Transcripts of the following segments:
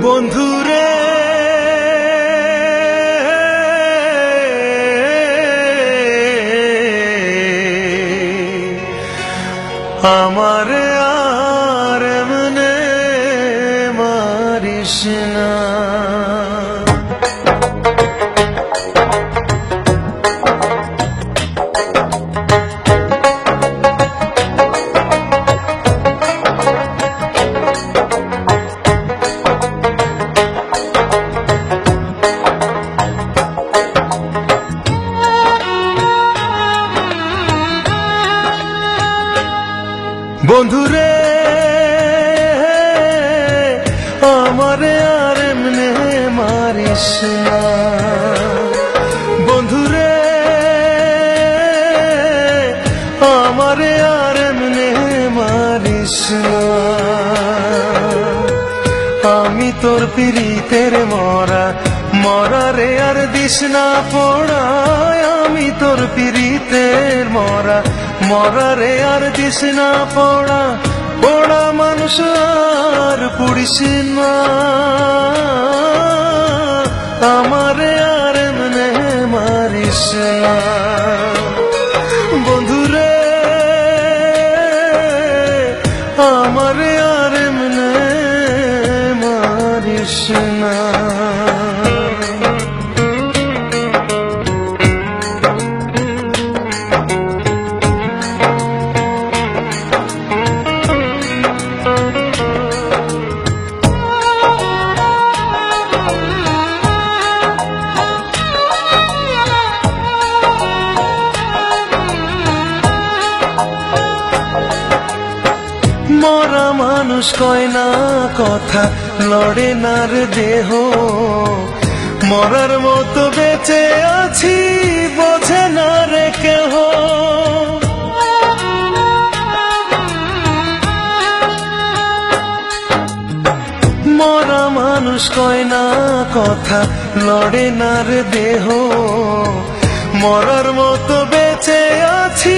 বন্ধুরে আমার আর মনে মারিস না। বন্ধুরে আমারে আর এমনে মারিস না। বন্ধুরে আমারে আর এমনে মারিস না। আমি তোর পিরিতের মরা মরারে আর দিস না পোড়া। আমি তোর পিরিতের মরা মরারে আর দিস না পোড়া। পোড়া মানুষ আর পুড়িস না। আমারে আর এমনে মারিস না। বন্ধুরে আমারে আর এমনে মারিস না। মরা মানুষ কয় না কথা, লড়ে না রে দেহ। মরার মতো বেঁচে আছি বোঝে না রে কেহ। মরা মানুষ কয় না কথা, লড়ে না রে দেহ। মরার মতো বেঁচে আছি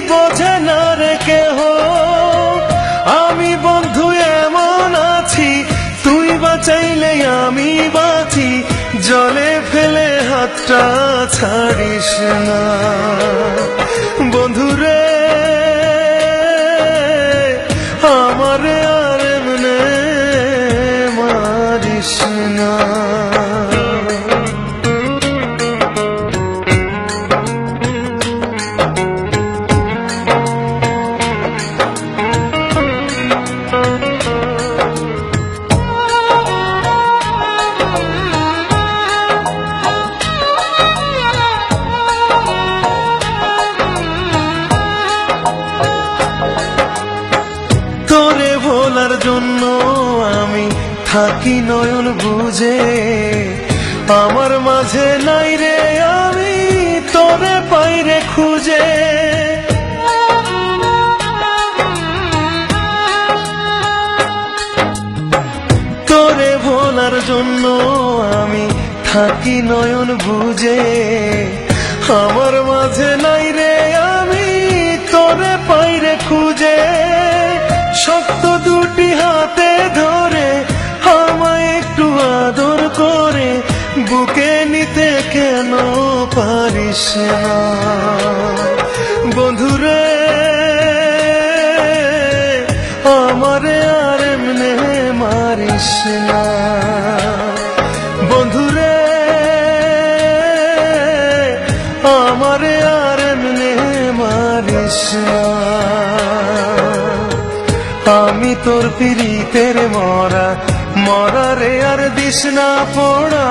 বোঝে না রে কেহ। আমি বন্ধু এমন আছি, তুই বাঁচাইলে আমি বাঁচি। জলে ফেলে হাতটা ছাড়িস না। বন্ধুরে আমারে আর এমনে মারিস না। তোরে ভোলার জন্য আমি থাকি নয়ন বুঝে। আমার মাঝে নাই রে আমি তোরে পাইরে খুঁজে। তোরে ভোলার জন্য আমি থাকি নয়ন বুঝে। আমার মাঝে নাই রে আমি তোরে পাইরে খুঁজে। শক্ত দুটি হাতে ধরে আমায় একটু আদর করে বুকে নিতে কেন পারিস না। বন্ধুরে আমারে আর এমনে মারিস না। বন্ধুরে আমারে আর এমনে মারিস না। আমি তোর পিরিতের মরা মরারে আর দিস না পোড়া।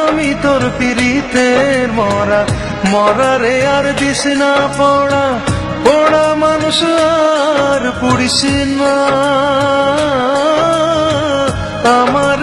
আমি তোর পিরিতের মরা মরারে আর দিস না পোড়া। পোড়া মানুষ আর পুড়িস না। আমার